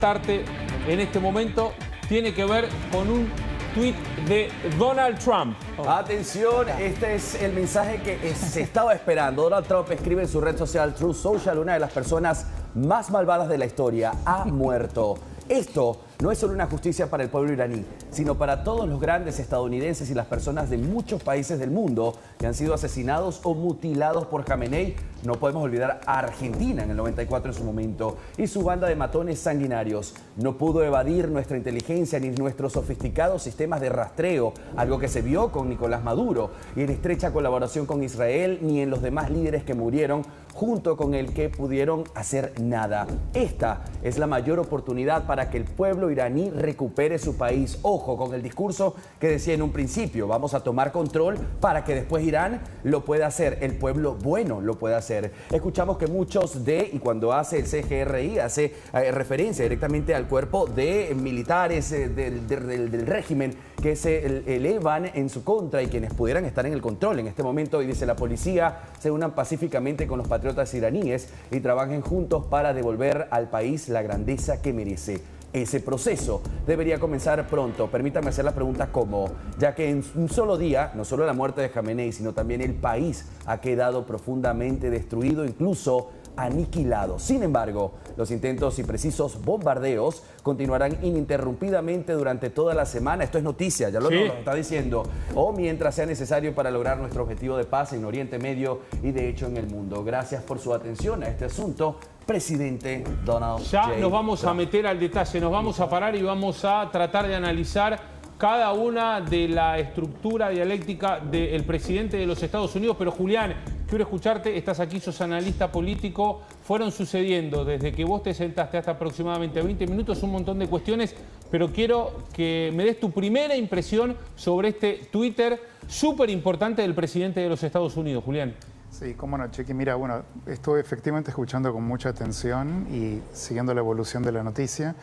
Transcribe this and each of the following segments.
En este momento tiene que ver con un tuit de Donald Trump. Atención, este es el mensaje que se estaba esperando. Donald Trump escribe en su red social Truth Social: una de las personas más malvadas de la historia ha muerto. Esto no es solo una justicia para el pueblo iraní, sino para todos los grandes estadounidenses y las personas de muchos países del mundo que han sido asesinados o mutilados por Khamenei. No podemos olvidar a Argentina en el 94 en su momento y su banda de matones sanguinarios. No pudo evadir nuestra inteligencia ni nuestros sofisticados sistemas de rastreo, algo que se vio con Nicolás Maduro, y en estrecha colaboración con Israel, ni en los demás líderes que murieron junto con el que pudieron hacer nada. Esta es la mayor oportunidad para que el pueblo iraní recupere su país. Ojo con el discurso que decía en un principio: vamos a tomar control para que después Irán lo pueda hacer, el pueblo bueno lo pueda hacer. Escuchamos que muchos y cuando hace el CGRI, hace referencia directamente al cuerpo de militares del régimen que se elevan en su contra y quienes pudieran estar en el control en este momento. Y dice: la policía se unan pacíficamente con los patriotas iraníes y trabajen juntos para devolver al país la grandeza que merece. Ese proceso debería comenzar pronto. Permítame hacer la pregunta ¿cómo? Ya que en un solo día, no solo la muerte de Khamenei, sino también el país ha quedado profundamente destruido, incluso aniquilado. Sin embargo, los intentos y precisos bombardeos continuarán ininterrumpidamente durante toda la semana. Esto es noticia, ya lo está diciendo. O mientras sea necesario para lograr nuestro objetivo de paz en Oriente Medio y de hecho en el mundo. Gracias por su atención a este asunto, presidente Donald J. Ya nos vamos a meter al detalle, nos vamos a parar y vamos a tratar de analizar cada una de la estructura dialéctica del presidente de los Estados Unidos. Pero Julián, quiero escucharte, estás aquí, sos analista político. Fueron sucediendo desde que vos te sentaste hasta aproximadamente 20 minutos un montón de cuestiones, pero quiero que me des tu primera impresión sobre este Twitter súper importante del presidente de los Estados Unidos, Julián. Sí, cómo no, Chiqui. Mira, bueno, estuve efectivamente escuchando con mucha atención y siguiendo la evolución de la noticia,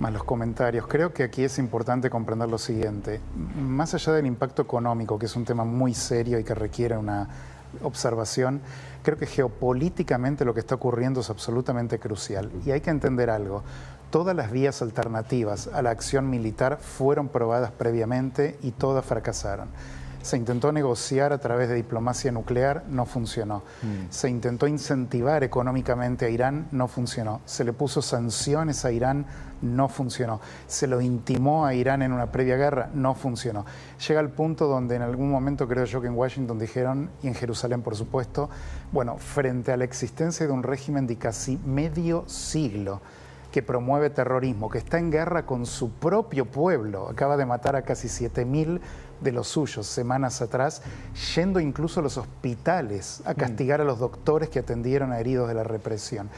más los comentarios. Creo que aquí es importante comprender lo siguiente. Más allá del impacto económico, que es un tema muy serio y que requiere una observación, creo que geopolíticamente lo que está ocurriendo es absolutamente crucial. Y hay que entender algo. Todas las vías alternativas a la acción militar fueron probadas previamente y todas fracasaron. Se intentó negociar a través de diplomacia nuclear, no funcionó. Se intentó incentivar económicamente a Irán, no funcionó. Se le puso sanciones a Irán, no funcionó. Se lo intimó a Irán en una previa guerra, no funcionó. Llega al punto donde en algún momento, creo yo que en Washington dijeron, y en Jerusalén por supuesto, bueno, frente a la existencia de un régimen de casi medio siglo que promueve terrorismo, que está en guerra con su propio pueblo, acaba de matar a casi 7.000 de los suyos semanas atrás, yendo incluso a los hospitales a castigar a los doctores que atendieron a heridos de la represión.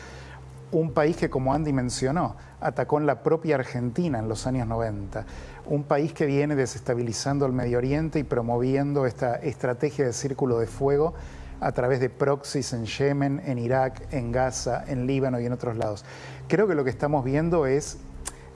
Un país que, como Andy mencionó, atacó en la propia Argentina en los años 90. Un país que viene desestabilizando el Medio Oriente y promoviendo esta estrategia de círculo de fuego a través de proxies en Yemen, en Irak, en Gaza, en Líbano y en otros lados. Creo que lo que estamos viendo es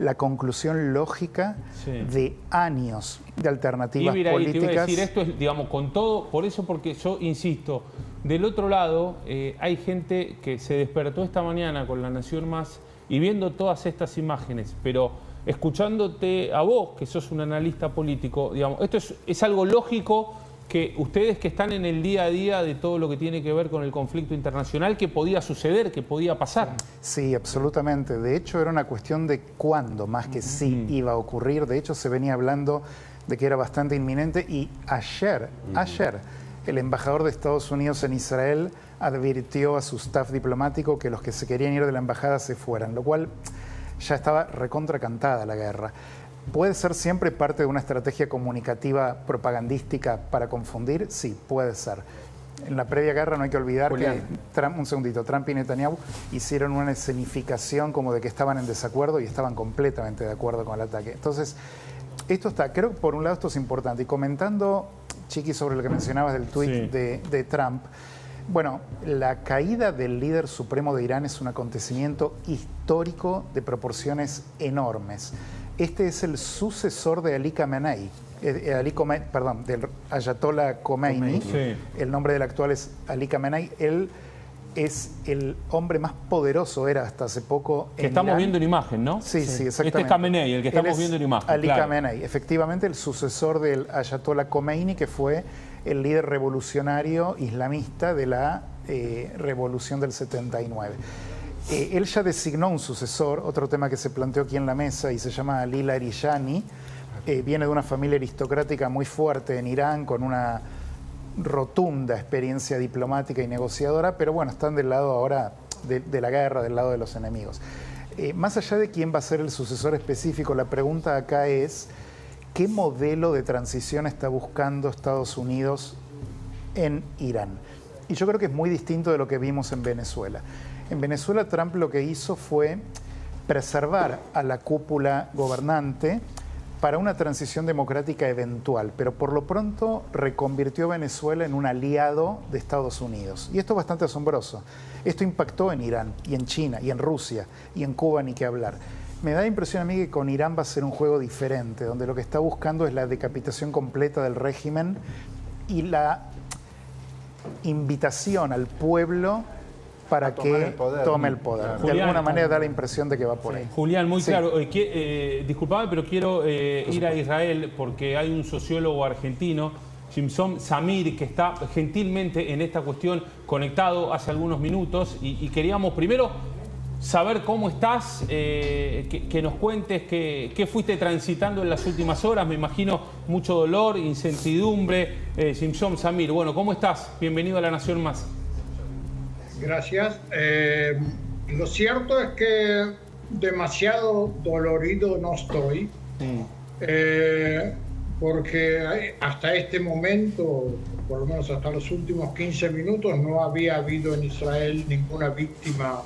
la conclusión lógica de años de alternativas políticas. Te iba a decir, esto es, digamos, con todo, por eso, porque yo insisto, del otro lado hay gente que se despertó esta mañana con La Nación Más y viendo todas estas imágenes, pero escuchándote a vos, que sos un analista político, digamos, esto es algo lógico que ustedes que están en el día a día de todo lo que tiene que ver con el conflicto internacional, que podía suceder, que podía pasar. Sí, absolutamente. De hecho, era una cuestión de cuándo, más que si iba a ocurrir. De hecho, se venía hablando de que era bastante inminente y ayer, el embajador de Estados Unidos en Israel advirtió a su staff diplomático que los que se querían ir de la embajada se fueran, lo cual ya estaba recontracantada la guerra. ¿Puede ser siempre parte de una estrategia comunicativa propagandística para confundir? Sí, puede ser. En la previa guerra no hay que olvidar que Trump y Netanyahu hicieron una escenificación como de que estaban en desacuerdo y estaban completamente de acuerdo con el ataque. Entonces, esto está, creo que por un lado esto es importante. Y comentando, Chiqui, sobre lo que mencionabas del tuit de Trump, bueno, la caída del líder supremo de Irán es un acontecimiento histórico de proporciones enormes. Este es el sucesor de Ali Khamenei, del Ayatollah Khomeini. El nombre del actual es Ali Khamenei. Él es el hombre más poderoso, era hasta hace poco que estamos Irán. viendo en imagen, ¿no? Sí, exactamente. Este es Khamenei, el que estamos viendo en imagen. Ali claro. Khamenei, efectivamente el sucesor del Ayatollah Khomeini, que fue el líder revolucionario islamista de la revolución del 79. Él ya designó un sucesor, otro tema que se planteó aquí en la mesa, y se llama Ali Larijani. Viene de una familia aristocrática muy fuerte en Irán, con una rotunda experiencia diplomática y negociadora, pero bueno, están del lado ahora de la guerra, del lado de los enemigos. Más allá de quién va a ser el sucesor específico, la pregunta acá es ¿qué modelo de transición está buscando Estados Unidos en Irán? Y yo creo que es muy distinto de lo que vimos en Venezuela. En Venezuela Trump lo que hizo fue preservar a la cúpula gobernante para una transición democrática eventual, pero por lo pronto reconvirtió a Venezuela en un aliado de Estados Unidos. Y esto es bastante asombroso. Esto impactó en Irán, y en China, y en Rusia, y en Cuba, ni qué hablar. Me da la impresión a mí que con Irán va a ser un juego diferente, donde lo que está buscando es la decapitación completa del régimen y la invitación al pueblo para que tome el poder. Claro. De Julián, alguna manera da la impresión de que va por ahí. Julián, muy Sí. claro. Disculpame, pero quiero ir a Israel porque hay un sociólogo argentino, Jimson Samir, que está gentilmente en esta cuestión conectado hace algunos minutos y queríamos primero saber cómo estás, que nos cuentes qué fuiste transitando en las últimas horas. Me imagino mucho dolor, incertidumbre. Jimson Samir, bueno, ¿cómo estás? Bienvenido a La Nación Más. Gracias. Lo cierto es que demasiado dolorido no estoy, porque hasta este momento, por lo menos hasta los últimos 15 minutos, no había habido en Israel ninguna víctima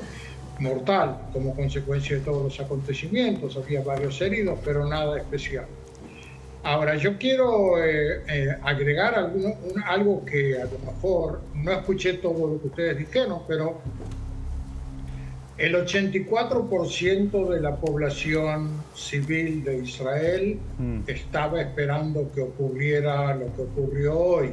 mortal como consecuencia de todos los acontecimientos. Había varios heridos, pero nada especial. Ahora, yo quiero agregar algo que a lo mejor no escuché todo lo que ustedes dijeron, pero el 84% de la población civil de Israel estaba esperando que ocurriera lo que ocurrió hoy.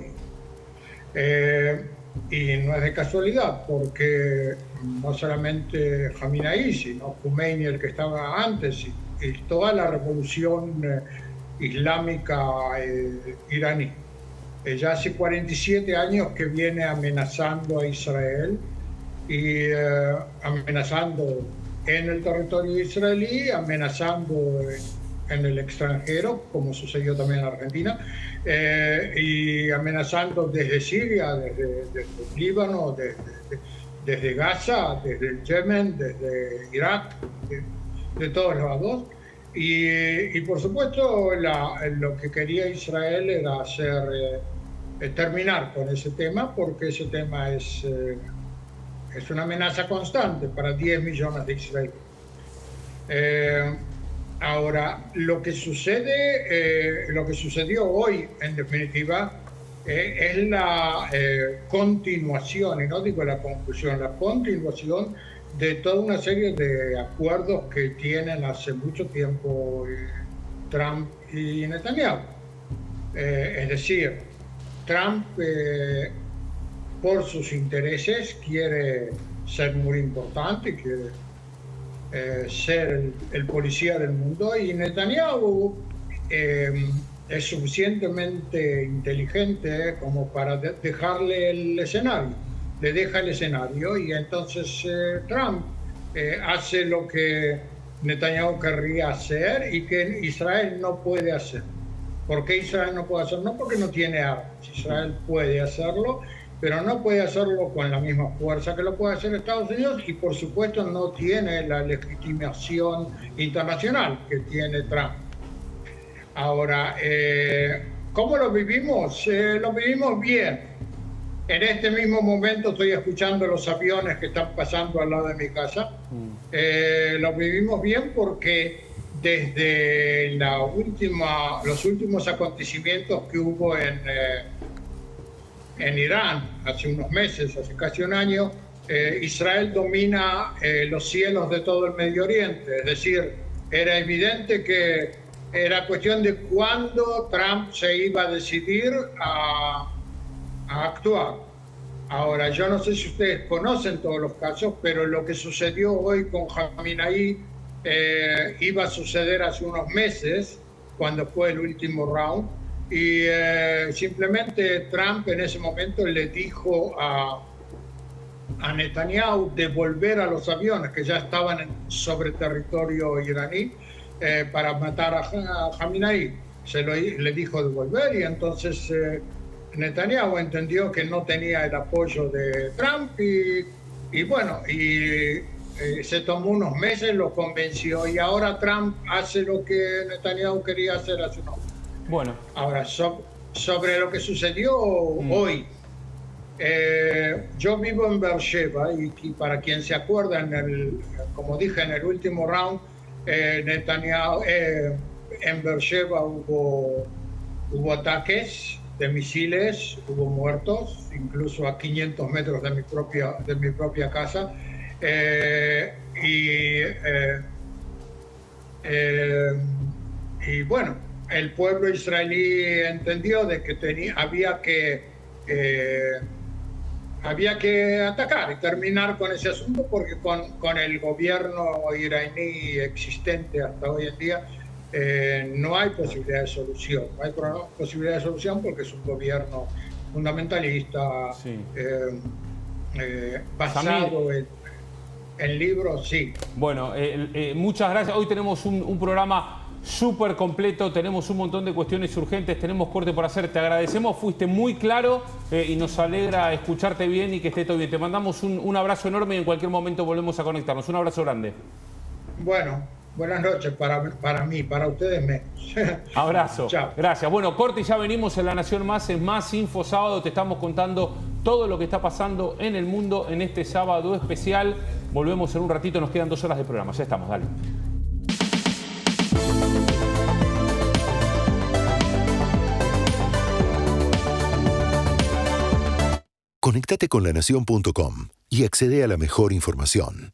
Y no es de casualidad, porque no solamente Khamenei, sino Khomeini, el que estaba antes, y toda la revolución islámica iraní. Ya hace 47 años que viene amenazando a Israel y amenazando en el territorio israelí, amenazando en el extranjero, como sucedió también en Argentina, y amenazando desde Siria, desde el Líbano, desde Gaza, desde el Yemen, desde Irak, de todos lados. Y por supuesto lo que quería Israel era terminar con ese tema, porque ese tema es una amenaza constante para 10 millones de israelíes. Ahora, lo que sucedió hoy, en definitiva, es la continuación, y no digo la conclusión, la continuación de toda una serie de acuerdos que tienen hace mucho tiempo Trump y Netanyahu. Es decir, Trump, por sus intereses, quiere ser muy importante, quiere ser el policía del mundo, y Netanyahu es suficientemente inteligente como para dejarle el escenario. Le deja el escenario y entonces Trump hace lo que Netanyahu querría hacer y que Israel no puede hacer. ¿Por qué Israel no puede hacerlo? No porque no tiene armas. Israel puede hacerlo, pero no puede hacerlo con la misma fuerza que lo puede hacer Estados Unidos, y por supuesto no tiene la legitimación internacional que tiene Trump. Ahora, ¿cómo lo vivimos? Lo vivimos bien. En este mismo momento estoy escuchando los aviones que están pasando al lado de mi casa. Lo vivimos bien porque desde los últimos acontecimientos que hubo en Irán hace unos meses, hace casi un año, Israel domina los cielos de todo el Medio Oriente. Es decir, era evidente que era cuestión de cuándo Trump se iba a decidir a actuar. Ahora, yo no sé si ustedes conocen todos los casos, pero lo que sucedió hoy con Khamenei iba a suceder hace unos meses, cuando fue el último round, y simplemente Trump en ese momento le dijo a Netanyahu de volver a los aviones que ya estaban sobre territorio iraní para matar a Khamenei. Le dijo de volver y entonces Netanyahu entendió que no tenía el apoyo de Trump y bueno, se tomó unos meses, lo convenció y ahora Trump hace lo que Netanyahu quería hacer hace unos meses. Bueno. Ahora, sobre lo que sucedió hoy, yo vivo en Beersheba y para quien se acuerda, como dije en el último round, Netanyahu, en Beersheba hubo ataques de misiles, hubo muertos, incluso a 500 metros de mi propia casa. Y bueno, el pueblo israelí entendió de que había que atacar y terminar con ese asunto, porque con el gobierno iraní existente hasta hoy en día no hay posibilidad de solución. No hay posibilidad de solución porque es un gobierno fundamentalista, sí. Basado en libros, sí. Bueno, muchas gracias. Hoy tenemos un programa súper completo, tenemos un montón de cuestiones urgentes, tenemos corte por hacer. Te agradecemos, fuiste muy claro y nos alegra escucharte bien y que esté todo bien. Te mandamos un abrazo enorme y en cualquier momento volvemos a conectarnos. Un abrazo grande. Bueno, buenas noches para mí, para ustedes menos. Abrazo. Chao. Gracias. Bueno, corte y ya venimos en La Nación Más, es Más Info Sábado. Te estamos contando todo lo que está pasando en el mundo en este sábado especial. Volvemos en un ratito, nos quedan 2 horas de programa. Ya estamos, dale. Conéctate con lanación.com y accede a la mejor información.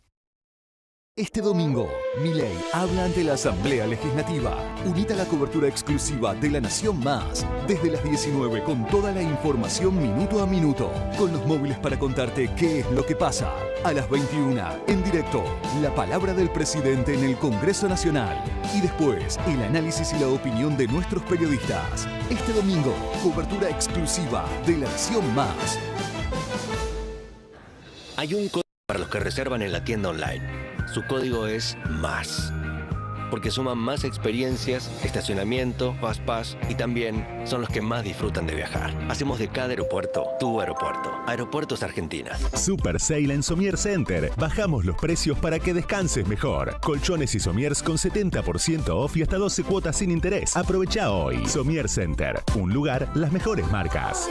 Este domingo, Milei habla ante la Asamblea Legislativa. Unite a la cobertura exclusiva de La Nación Más, desde las 19 con toda la información minuto a minuto, con los móviles para contarte qué es lo que pasa. A las 21, en directo, la palabra del presidente en el Congreso Nacional. Y después, el análisis y la opinión de nuestros periodistas. Este domingo, cobertura exclusiva de La Nación Más. Hay un código para los que reservan en la tienda online. Su código es MÁS, porque suman más experiencias, estacionamiento, Fast Pass y también son los que más disfrutan de viajar. Hacemos de cada aeropuerto tu aeropuerto. Aeropuertos Argentina. Super Sale en Somier Center. Bajamos los precios para que descanses mejor. Colchones y somiers con 70% off y hasta 12 cuotas sin interés. Aprovecha hoy. Somier Center. Un lugar, las mejores marcas.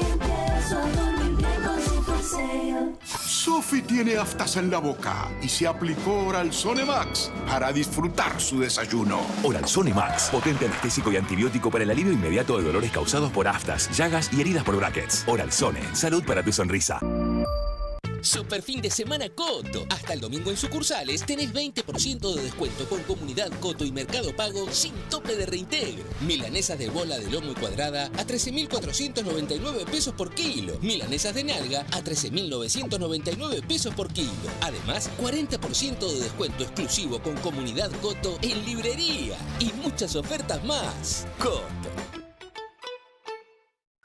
Sophie tiene aftas en la boca y se aplicó Oralzone Max para disfrutar su desayuno. Oralzone Max, potente anestésico y antibiótico para el alivio inmediato de dolores causados por aftas, llagas y heridas por brackets. Oralzone, salud para tu sonrisa. Super fin de semana Coto. Hasta el domingo en sucursales tenés 20% de descuento con Comunidad Coto y Mercado Pago sin tope de reintegro. Milanesas de bola de lomo y cuadrada a 13.499 pesos por kilo. Milanesas de nalga a 13.999 pesos por kilo. Además, 40% de descuento exclusivo con Comunidad Coto en librería. Y muchas ofertas más. Coto.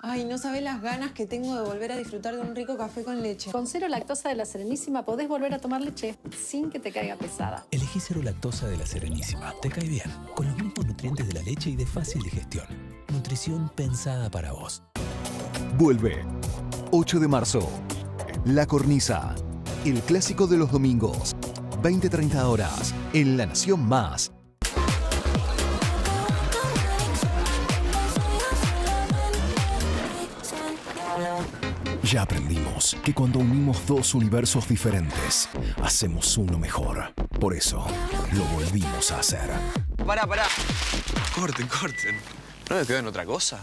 Ay, no sabés las ganas que tengo de volver a disfrutar de un rico café con leche. Con cero lactosa de La Serenísima podés volver a tomar leche sin que te caiga pesada. Elegí cero lactosa de La Serenísima. Te cae bien. Con los mismos nutrientes de la leche y de fácil digestión. Nutrición pensada para vos. Vuelve. 8 de marzo. La Cornisa. El clásico de los domingos. 20-30 horas. En La Nación Más. Ya aprendimos que cuando unimos 2 universos diferentes, hacemos uno mejor. Por eso, lo volvimos a hacer. Pará. Corten. ¿No me quedó en otra cosa?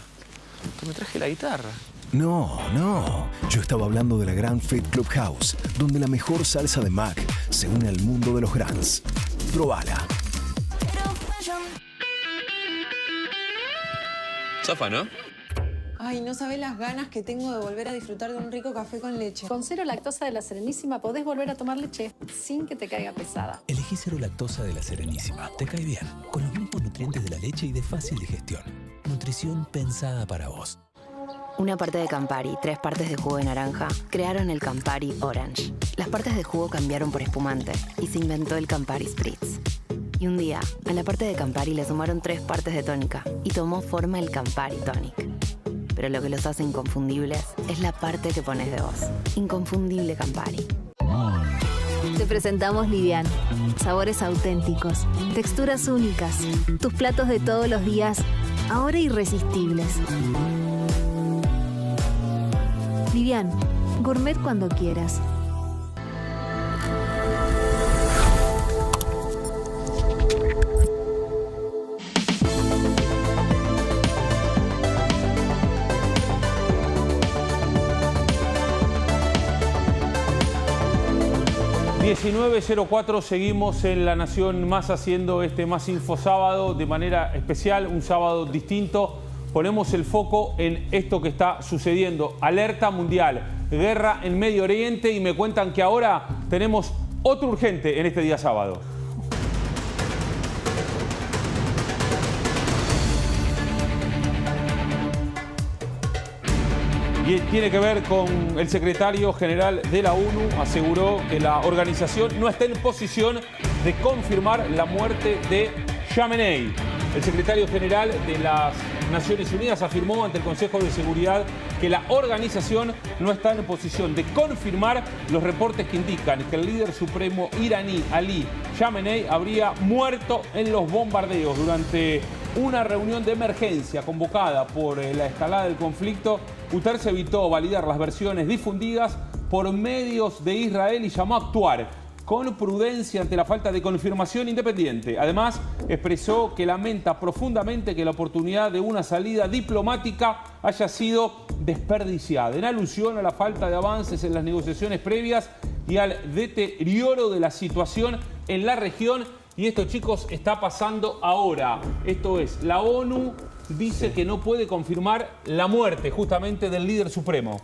Que me traje la guitarra. No. Yo estaba hablando de la Gran Fit Clubhouse, donde la mejor salsa de Mac se une al mundo de los grands. Probala. Zafa, ¿no? Ay, no sabés las ganas que tengo de volver a disfrutar de un rico café con leche. Con cero lactosa de La Serenísima podés volver a tomar leche sin que te caiga pesada. Elegí cero lactosa de La Serenísima. Te cae bien, con los mismos nutrientes de la leche y de fácil digestión. Nutrición pensada para vos. Una parte de Campari, 3 partes de jugo de naranja, crearon el Campari Orange. Las partes de jugo cambiaron por espumante y se inventó el Campari Spritz. Y un día, a la parte de Campari le sumaron 3 partes de tónica y tomó forma el Campari Tonic. Pero lo que los hace inconfundibles es la parte que pones de vos. Inconfundible Campari. Te presentamos Livian. Sabores auténticos, texturas únicas, tus platos de todos los días, ahora irresistibles. Livian, gourmet cuando quieras. ...19:04, seguimos en La Nación Más haciendo este Más Info sábado de manera especial, un sábado distinto. Ponemos el foco en esto que está sucediendo. Alerta mundial, guerra en Medio Oriente y me cuentan que ahora tenemos otro urgente en este día sábado. Y tiene que ver con el secretario general de la ONU, aseguró que la organización no está en posición de confirmar la muerte de Khamenei. El secretario general de las Naciones Unidas afirmó ante el Consejo de Seguridad que la organización no está en posición de confirmar los reportes que indican que el líder supremo iraní Ali Khamenei habría muerto en los bombardeos durante una reunión de emergencia convocada por la escalada del conflicto. Guterres evitó validar las versiones difundidas por medios de Israel y llamó a actuar con prudencia ante la falta de confirmación independiente. Además, expresó que lamenta profundamente que la oportunidad de una salida diplomática haya sido desperdiciada, en alusión a la falta de avances en las negociaciones previas y al deterioro de la situación en la región. Y esto, chicos, está pasando ahora. Esto es, la ONU dice que no puede confirmar la muerte justamente del líder supremo.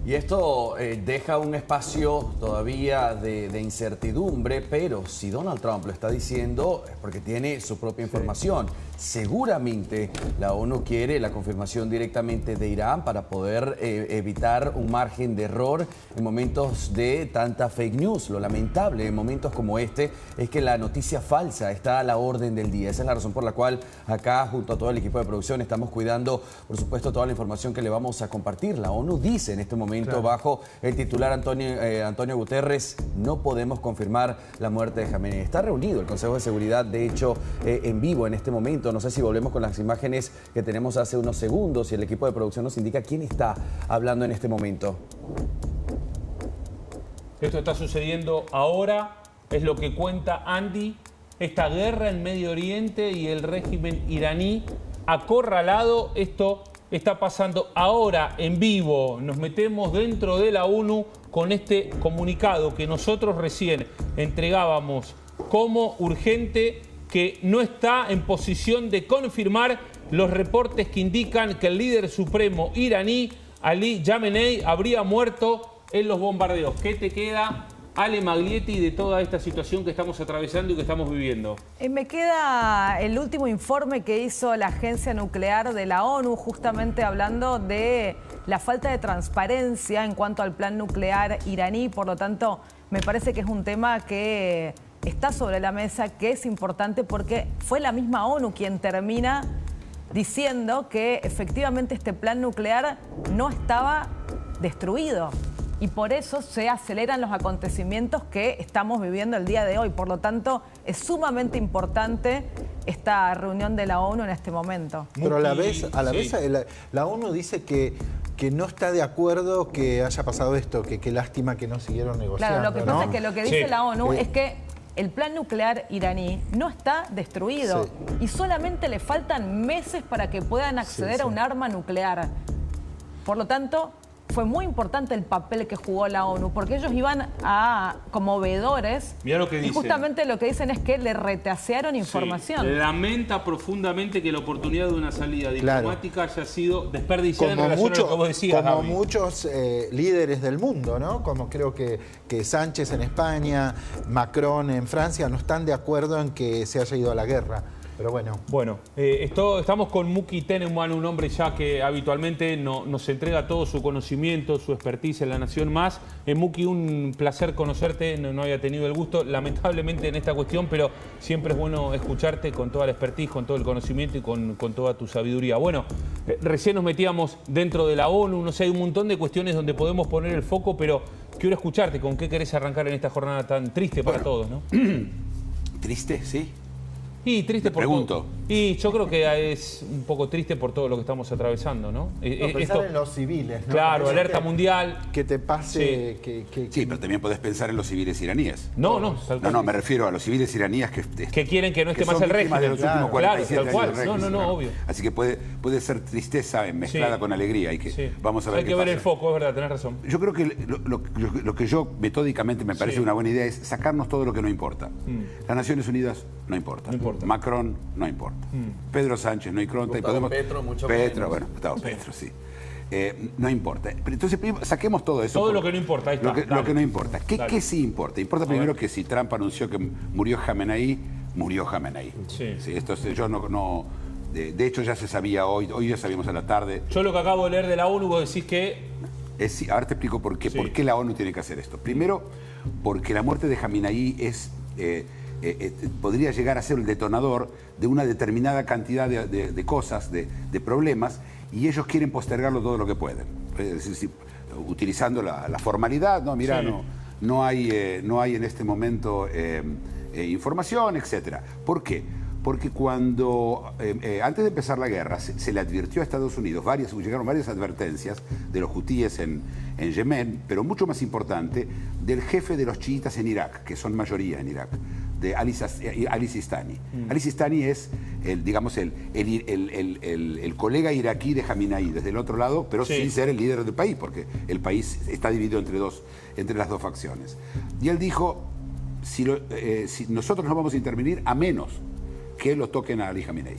Y esto deja un espacio todavía de incertidumbre, pero si Donald Trump lo está diciendo es porque tiene su propia información. Seguramente la ONU quiere la confirmación directamente de Irán para poder evitar un margen de error en momentos de tanta fake news. Lo lamentable en momentos como este es que la noticia falsa está a la orden del día. Esa es la razón por la cual acá, junto a todo el equipo de producción, estamos cuidando, por supuesto, toda la información que le vamos a compartir. La ONU dice en este momento, bajo el titular Antonio Guterres, no podemos confirmar la muerte de Khamenei. Está reunido el Consejo de Seguridad, de hecho, en vivo en este momento. No sé si volvemos con las imágenes que tenemos hace unos segundos y el equipo de producción nos indica quién está hablando en este momento. Esto está sucediendo ahora, es lo que cuenta Andy. Esta guerra en Medio Oriente y el régimen iraní acorralado, esto está pasando ahora en vivo. Nos metemos dentro de la ONU con este comunicado que nosotros recién entregábamos como urgente, que no está en posición de confirmar los reportes que indican que el líder supremo iraní, Ali Khamenei, habría muerto en los bombardeos. ¿Qué te queda, Ale Maglietti, de toda esta situación que estamos atravesando y que estamos viviendo? Me queda el último informe que hizo la Agencia Nuclear de la ONU, justamente hablando de la falta de transparencia en cuanto al plan nuclear iraní. Por lo tanto, me parece que es un tema que está sobre la mesa, que es importante porque fue la misma ONU quien termina diciendo que efectivamente este plan nuclear no estaba destruido. Y por eso se aceleran los acontecimientos que estamos viviendo el día de hoy. Por lo tanto, es sumamente importante esta reunión de la ONU en este momento. Pero a la vez la ONU dice que no está de acuerdo que haya pasado esto, que qué lástima que no siguieron negociando. Claro, lo que pasa es que lo que dice la ONU es que el plan nuclear iraní no está destruido y solamente le faltan meses para que puedan acceder a un arma nuclear. Por lo tanto, fue muy importante el papel que jugó la ONU, porque ellos iban como veedores. Mirá lo que y dicen. justamente lo que dicen es que le retasearon información. Sí. Lamenta profundamente que la oportunidad de una salida diplomática haya sido desperdiciada en relación a lo que vos decías, como Gaby. muchos líderes del mundo, ¿no? Como creo que Sánchez en España, Macron en Francia, no están de acuerdo en que se haya ido a la guerra. Pero bueno. Estamos con Muki Tenenbaum, un hombre ya que habitualmente nos entrega todo su conocimiento, su expertise en La Nación Más. Muki, un placer conocerte, no había tenido el gusto, lamentablemente en esta cuestión, pero siempre es bueno escucharte con toda la expertise, con todo el conocimiento y con toda tu sabiduría. Bueno, recién nos metíamos dentro de la ONU, no sé, hay un montón de cuestiones donde podemos poner el foco, pero quiero escucharte, ¿con qué querés arrancar en esta jornada tan triste para todos, no? ¿Triste? Sí. Y triste por pregunto. todo. Y yo creo que es un poco triste por todo lo que estamos atravesando, ¿no? Pensar en los civiles, ¿no? Claro, alerta mundial. Que te pase... Sí, pero también podés pensar en los civiles iraníes. No, me refiero a los civiles iraníes que quieren que no esté más el régimen. De los últimos 47 tal cual. años del régimen, No, obvio. Así que puede ser tristeza mezclada con alegría. Y que vamos a ver hay que ver el foco, es verdad, tenés razón. Yo creo que lo que yo metódicamente me parece una buena idea es sacarnos todo lo que no importa. Las Naciones Unidas no importa. Macron no importa. Pedro Sánchez no importa. Petro, bueno, Gustavo Petro, sí. No importa. Pero entonces saquemos todo eso. Todo lo que no importa. Ahí está. Lo que no importa. ¿Qué sí importa? Importa primero que si Trump anunció que murió Jamenei, murió Jamenei. Sí, esto yo no de hecho ya se sabía hoy ya sabíamos a la tarde. Yo lo que acabo de leer de la ONU, vos decís que... ahora te explico por qué. ¿Por qué la ONU tiene que hacer esto? Primero, porque la muerte de Jamenei podría llegar a ser el detonador de una determinada cantidad de cosas, de problemas, y ellos quieren postergarlo todo lo que pueden. Es decir, utilizando la formalidad, no hay en este momento información, etcétera. ¿Por qué? Porque cuando, antes de empezar la guerra, se le advirtió a Estados Unidos, llegaron varias advertencias de los hutíes en Yemen, pero mucho más importante, del jefe de los chiitas en Irak, que son mayoría en Irak, de Ali Sistani. Ali Sistani es, el colega iraquí de Jamenei, desde el otro lado, pero sin ser el líder del país, porque el país está dividido entre las dos facciones. Y él dijo, si nosotros no vamos a intervenir a menos que lo toquen a Ali Jamenei.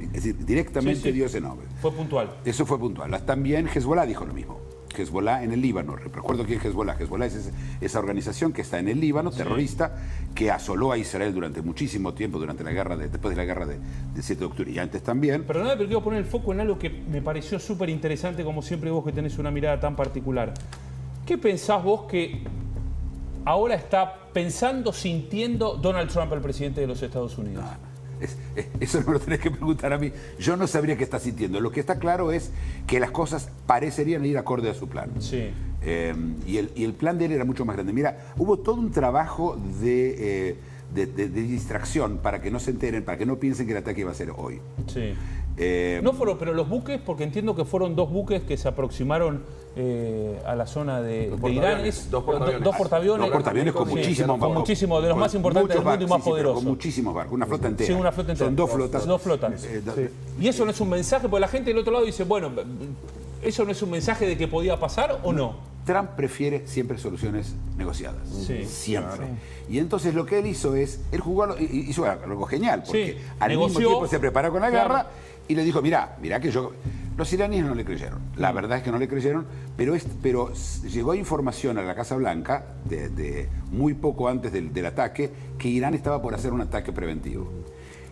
Es decir, directamente dio ese nombre. Fue puntual. Eso fue puntual. También Hezbollah dijo lo mismo. Hezbollah en el Líbano. Recuerdo quién es Hezbollah. Hezbollah es esa organización que está en el Líbano, terrorista, que asoló a Israel durante muchísimo tiempo, después de la guerra del 7 de octubre y antes también. Perdóname, pero quiero poner el foco en algo que me pareció súper interesante, como siempre vos que tenés una mirada tan particular. ¿Qué pensás vos que ahora está pensando, sintiendo Donald Trump, el presidente de los Estados Unidos? Eso no me lo tenés que preguntar a mí. Yo no sabría qué está sintiendo. Lo que está claro es que las cosas parecerían ir acorde a su plan. Sí. Y el plan de él era mucho más grande. Mira, hubo todo un trabajo de distracción para que no se enteren, para que no piensen que el ataque iba a ser hoy. Sí. No fueron, pero los buques, porque entiendo que fueron 2 buques que se aproximaron a la zona de Irán. Dos portaaviones. Dos portaaviones con muchísimos barcos. Con muchísimos, de los más importantes del mundo y más poderosos. Con muchísimos barcos, una flota entera. Sí, una flota entera. Son 2 flotas. 2 flotas. Y eso no es un mensaje, porque la gente del otro lado dice, bueno, ¿eso no es un mensaje de que podía pasar o no? Trump prefiere siempre soluciones negociadas. Sí, siempre. Claro. Y entonces lo que él hizo hizo algo genial, porque al mismo tiempo se preparó con la guerra y le dijo, mirá que los iraníes no le creyeron. La verdad es que no le creyeron, pero llegó información a la Casa Blanca de muy poco antes del ataque que Irán estaba por hacer un ataque preventivo.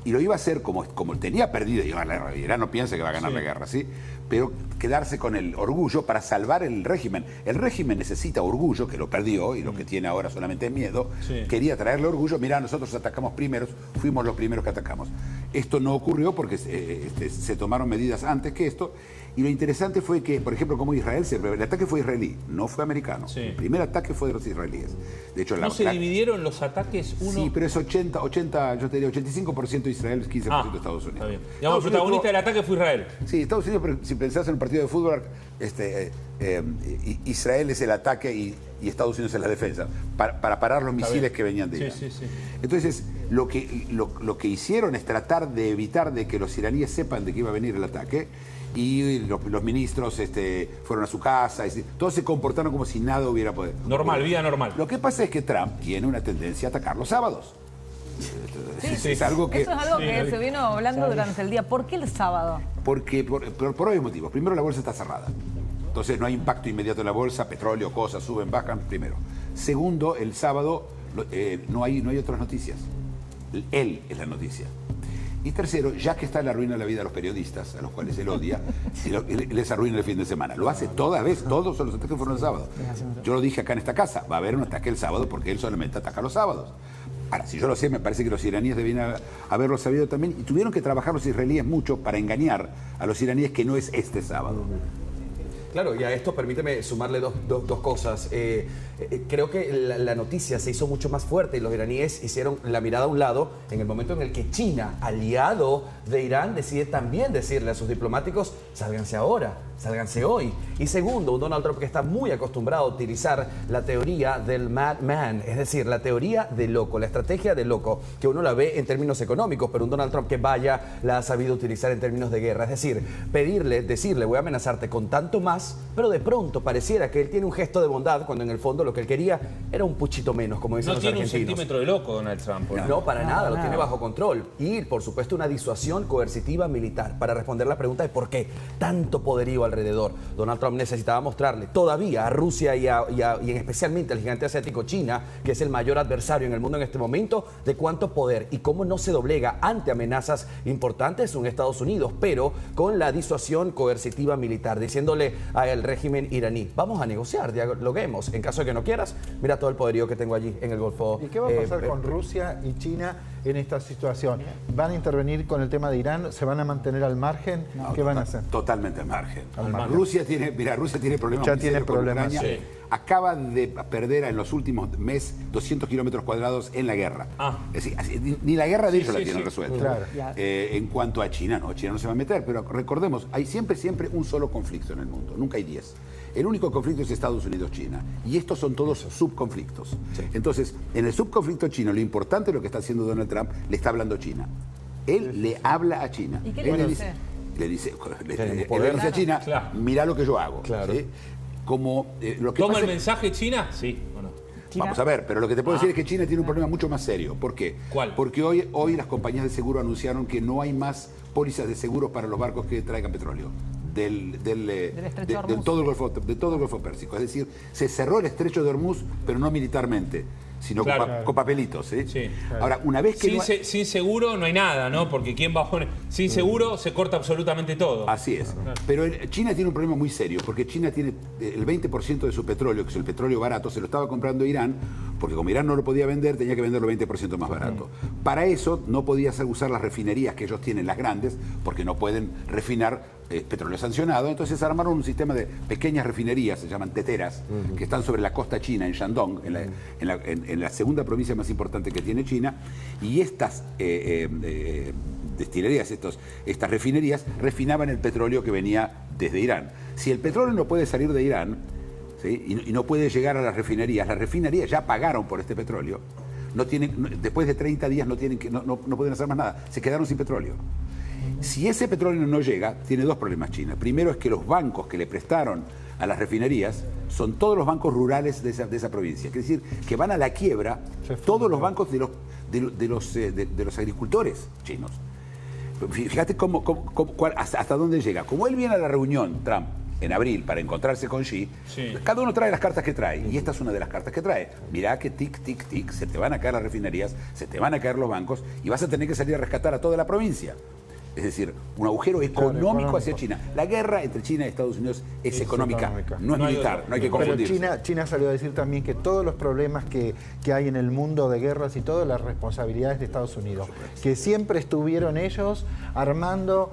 Y lo iba a hacer como tenía perdido, Irán no piensa que va a ganar la guerra, ¿sí? Pero quedarse con el orgullo para salvar el régimen. El régimen necesita orgullo, que lo perdió y lo que tiene ahora solamente es miedo. Quería traerle orgullo, mirá, nosotros atacamos primeros, fuimos los primeros que atacamos. Esto no ocurrió porque se tomaron medidas antes que esto. Y lo interesante fue que, por ejemplo, como Israel, el ataque fue israelí, no fue americano. El primer ataque fue de los israelíes. De hecho, ¿No se dividieron los ataques uno? Sí, pero es 80, yo te diría 85% Israel, 15% Estados Unidos. Está bien. Digamos, el protagonista del ataque fue Israel. Sí, Estados Unidos, pero si pensás en un partido de fútbol, Israel es el ataque y Estados Unidos es la defensa, para parar los misiles que venían de Irán. Sí. Entonces, lo que hicieron es tratar de evitar de que los iraníes sepan de que iba a venir el ataque. Y los ministros fueron a su casa, todos se comportaron como si nada hubiera podido. Normal, vida normal. Lo que pasa es que Trump tiene una tendencia a atacar los sábados. Es algo que, eso es algo que se vino hablando durante el día. ¿Por qué el sábado? Porque por varios motivos. Primero, la bolsa está cerrada. Entonces no hay impacto inmediato en la bolsa, petróleo, cosas, suben, bajan, primero. Segundo, el sábado no hay otras noticias. Él es la noticia. Y tercero, ya que está en la ruina de la vida de los periodistas, a los cuales él odia, les arruina el fin de semana. Lo hace todas todos los ataques fueron el sábado. Yo lo dije acá en esta casa, va a haber un ataque el sábado porque él solamente ataca los sábados. Ahora, si yo lo sé, me parece que los iraníes debían haberlo sabido también y tuvieron que trabajar los israelíes mucho para engañar a los iraníes que no es este sábado. Claro, y a esto permíteme sumarle dos cosas. Creo que la noticia se hizo mucho más fuerte y los iraníes hicieron la mirada a un lado en el momento en el que China, aliado de Irán, decide también decirle a sus diplomáticos, sálganse ahora, sálganse hoy. Y segundo, un Donald Trump que está muy acostumbrado a utilizar la teoría del madman, es decir, la teoría del loco, la estrategia del loco, que uno la ve en términos económicos, pero un Donald Trump que la ha sabido utilizar en términos de guerra. Es decir, decirle, voy a amenazarte con tanto más, pero de pronto pareciera que él tiene un gesto de bondad, cuando en el fondo lo que él quería era un puchito menos, como dicen los argentinos. No tiene un centímetro de loco Donald Trump. No, para nada, lo tiene bajo control. Y, por supuesto, una disuasión coercitiva militar para responder la pregunta de por qué tanto poderío alrededor. Donald Trump necesitaba mostrarle todavía a Rusia y en especialmente al gigante asiático China, que es el mayor adversario en el mundo en este momento, de cuánto poder y cómo no se doblega ante amenazas importantes un Estados Unidos, pero con la disuasión coercitiva militar, diciéndole al régimen iraní, vamos a negociar, dialoguemos. En caso de que no quieras, mira todo el poderío que tengo allí en el Golfo. ¿Y qué va a pasar con Rusia y China en esta situación? ¿Van a intervenir con el tema de Irán? ¿Se van a mantener al margen? No, ¿Qué van a hacer? Totalmente al margen. Rusia tiene problemas. Ya tiene problemas. Sí. Acaba de perder en los últimos meses 200 kilómetros cuadrados en la guerra. Es decir, ni la guerra de ellos la tienen resuelta. Claro. En cuanto a China, no, China no se va a meter, pero recordemos, hay siempre un solo conflicto en el mundo, nunca hay 10. El único conflicto es Estados Unidos-China. Y estos son todos subconflictos. Sí. Entonces, en el subconflicto chino, lo importante es lo que está haciendo Donald Trump, le está hablando a China. Él le habla a China. ¿Y qué le dice? Le dice a China, mirá lo que yo hago. Claro. ¿Sí? Como, lo que ¿Toma el mensaje China? Sí o no. Vamos a ver, pero lo que te puedo decir es que China tiene un problema mucho más serio. ¿Por qué? ¿Cuál? Porque hoy las compañías de seguro anunciaron que no hay más pólizas de seguros para los barcos que traigan petróleo. De todo el Golfo Pérsico. Es decir, se cerró el estrecho de Hormuz, pero no militarmente, sino con papelitos. ¿Sí? Sí. Ahora, una vez que sin seguro no hay nada, ¿no? Porque ¿quién va a poner? Sin seguro se corta absolutamente todo. Así es. Pero China tiene un problema muy serio, porque China tiene el 20% de su petróleo, que es el petróleo barato, se lo estaba comprando Irán, porque como Irán no lo podía vender, tenía que venderlo 20% más barato. Para eso no podía usar las refinerías que ellos tienen, las grandes, porque no pueden refinar petróleo sancionado. Entonces armaron un sistema de pequeñas refinerías, se llaman teteras, que están sobre la costa china, en Shandong, en la segunda provincia más importante que tiene China, y estas destilerías, estas refinerías, refinaban el petróleo que venía desde Irán. Si el petróleo no puede salir de Irán, ¿sí? y no puede llegar a las refinerías ya pagaron por este petróleo, después de 30 días no pueden hacer más nada, se quedaron sin petróleo. Si ese petróleo no llega, tiene dos problemas China. Primero es que los bancos que le prestaron a las refinerías son todos los bancos rurales de esa provincia. Quiere decir que van a la quiebra todos los bancos de los agricultores chinos. Fíjate hasta dónde llega. Como él viene a la reunión, Trump, en abril, para encontrarse con Xi, cada uno trae las cartas que trae. Y esta es una de las cartas que trae. Mirá que tic, tic, tic, se te van a caer las refinerías, se te van a caer los bancos y vas a tener que salir a rescatar a toda la provincia. Es decir, un agujero económico hacia China. La guerra entre China y Estados Unidos es económica, no es militar, no hay que confundirse. Pero China salió a decir también que todos los problemas que hay en el mundo de guerras y todo, las responsabilidades de Estados Unidos, que siempre estuvieron ellos armando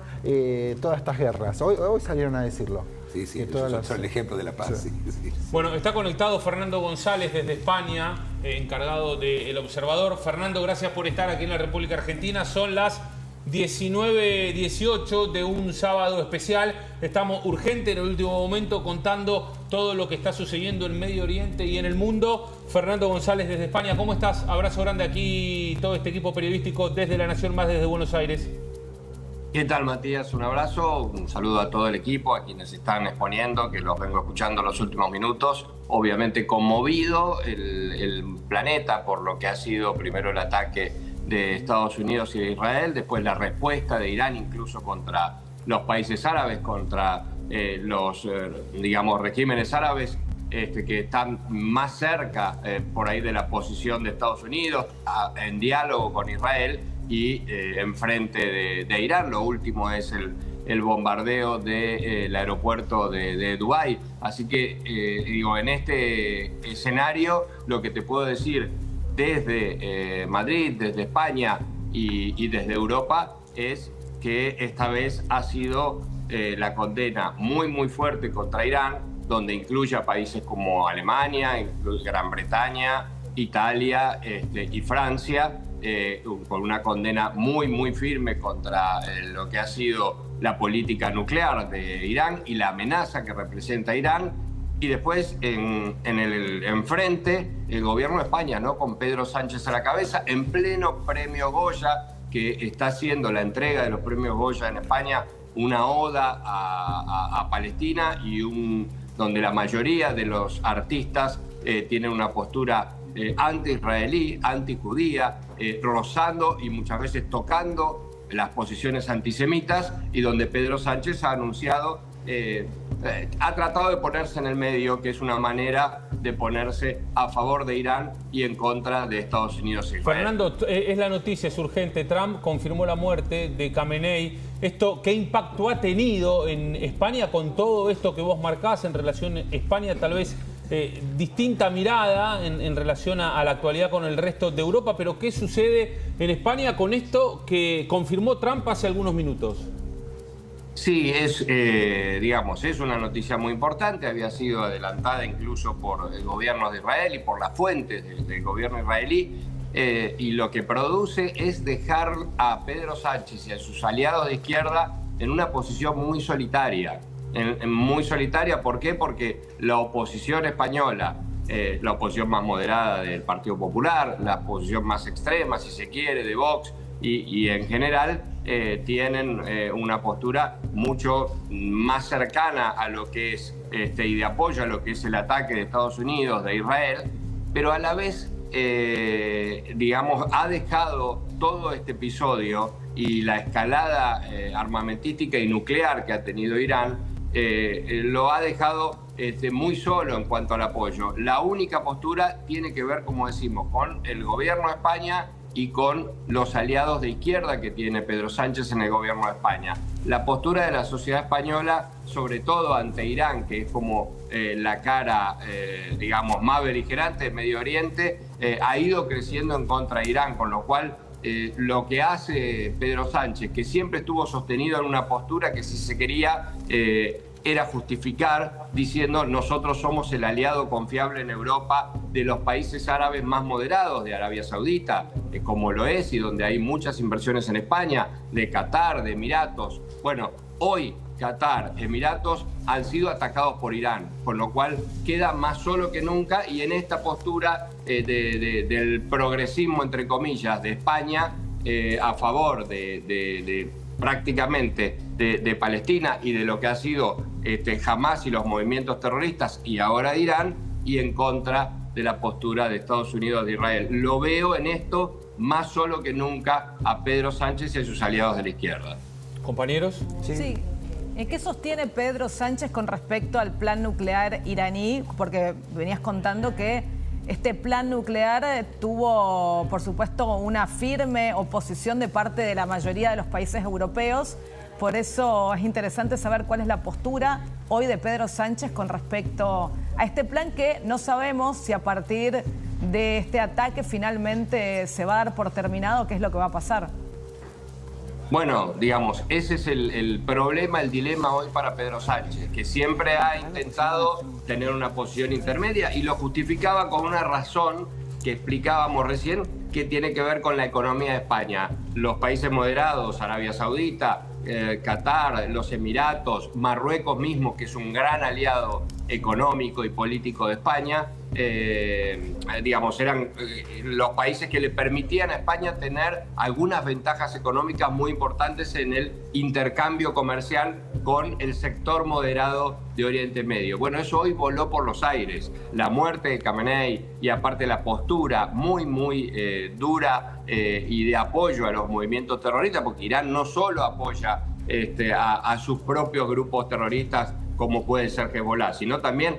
todas estas guerras. Hoy salieron a decirlo. Sí, son el ejemplo de la paz. Sí. Bueno, está conectado Fernando González desde España, encargado del Observador. Fernando, gracias por estar aquí en la República Argentina. Son las 19:18 de un sábado especial. Estamos urgente en el último momento contando todo lo que está sucediendo en Medio Oriente y en el mundo. Fernando González desde España, ¿cómo estás? Abrazo grande aquí, todo este equipo periodístico desde La Nación Más, desde Buenos Aires. ¿Qué tal, Matías? Un abrazo, un saludo a todo el equipo, a quienes están exponiendo, que los vengo escuchando los últimos minutos. Obviamente conmovido el planeta por lo que ha sido primero el ataque de Estados Unidos y de Israel, después la respuesta de Irán incluso contra los países árabes, contra los, digamos, regímenes árabes que están más cerca por ahí de la posición de Estados Unidos, en diálogo con Israel y enfrente de Irán. Lo último es el bombardeo del aeropuerto de Dubái. Así que, digo, en este escenario, lo que te puedo decir desde Madrid, desde España y desde Europa es que esta vez ha sido la condena muy, muy fuerte contra Irán, donde incluye a países como Alemania, incluye Gran Bretaña, Italia y Francia, con una condena muy, muy firme contra lo que ha sido la política nuclear de Irán y la amenaza que representa Irán. Y después, en el enfrente, el gobierno de España, ¿no?, con Pedro Sánchez a la cabeza, en pleno premio Goya, que está haciendo la entrega de los premios Goya en España, una oda a Palestina y donde la mayoría de los artistas tienen una postura anti-israelí, anti-judía, rozando y muchas veces tocando las posiciones antisemitas, y donde Pedro Sánchez ha anunciado, ha tratado de ponerse en el medio, que es una manera de ponerse a favor de Irán y en contra de Estados Unidos y Israel. Fernando, es la noticia, es urgente. Trump confirmó la muerte de Khamenei. ¿Esto qué impacto ha tenido en España con todo esto que vos marcás en relación a España, tal vez distinta mirada en relación a la actualidad con el resto de Europa? Pero ¿qué sucede en España con esto que confirmó Trump hace algunos minutos? Sí, digamos, es una noticia muy importante, había sido adelantada incluso por el gobierno de Israel y por las fuentes del gobierno israelí, y lo que produce es dejar a Pedro Sánchez y a sus aliados de izquierda en una posición muy solitaria. Muy solitaria, ¿por qué? Porque la oposición española, la oposición más moderada del Partido Popular, la oposición más extrema, si se quiere, de Vox, y en general tienen una postura mucho más cercana a lo que es y de apoyo a lo que es el ataque de Estados Unidos, de Israel, pero a la vez, digamos, ha dejado todo este episodio y la escalada armamentística y nuclear que ha tenido Irán, lo ha dejado muy solo en cuanto al apoyo. La única postura tiene que ver, como decimos, con el gobierno de España y con los aliados de izquierda que tiene Pedro Sánchez en el gobierno de España. La postura de la sociedad española, sobre todo ante Irán, que es como la cara, digamos, más beligerante de Medio Oriente, ha ido creciendo en contra de Irán, con lo cual lo que hace Pedro Sánchez, que siempre estuvo sostenido en una postura que, si se quería, era justificar diciendo: nosotros somos el aliado confiable en Europa de los países árabes más moderados, de Arabia Saudita, como lo es, y donde hay muchas inversiones en España, de Qatar, de Emiratos. Bueno, hoy Qatar, Emiratos han sido atacados por Irán, con lo cual queda más solo que nunca, y en esta postura del progresismo, entre comillas, de España, a favor de prácticamente de Palestina y de lo que ha sido Hamás y los movimientos terroristas, y ahora de Irán, y en contra de la postura de Estados Unidos, de Israel. Lo veo en esto más solo que nunca a Pedro Sánchez y a sus aliados de la izquierda. ¿Compañeros? Sí. ¿En qué sostiene Pedro Sánchez con respecto al plan nuclear iraní? Porque venías contando que este plan nuclear tuvo, por supuesto, una firme oposición de parte de la mayoría de los países europeos. Por eso es interesante saber cuál es la postura hoy de Pedro Sánchez con respecto a este plan, que no sabemos si a partir de este ataque finalmente se va a dar por terminado, qué es lo que va a pasar. Bueno, digamos, ese es el problema, el dilema hoy para Pedro Sánchez, que siempre ha intentado tener una posición intermedia y lo justificaba con una razón que explicábamos recién, que tiene que ver con la economía de España. Los países moderados, Arabia Saudita, Qatar, los Emiratos, Marruecos mismo, que es un gran aliado económico y político de España, digamos, eran los países que le permitían a España tener algunas ventajas económicas muy importantes en el intercambio comercial con el sector moderado de Oriente Medio. Bueno, eso hoy voló por los aires. La muerte de Khamenei y aparte la postura muy dura y de apoyo a los movimientos terroristas, porque Irán no solo apoya a sus propios grupos terroristas como puede ser Hezbollah, sino también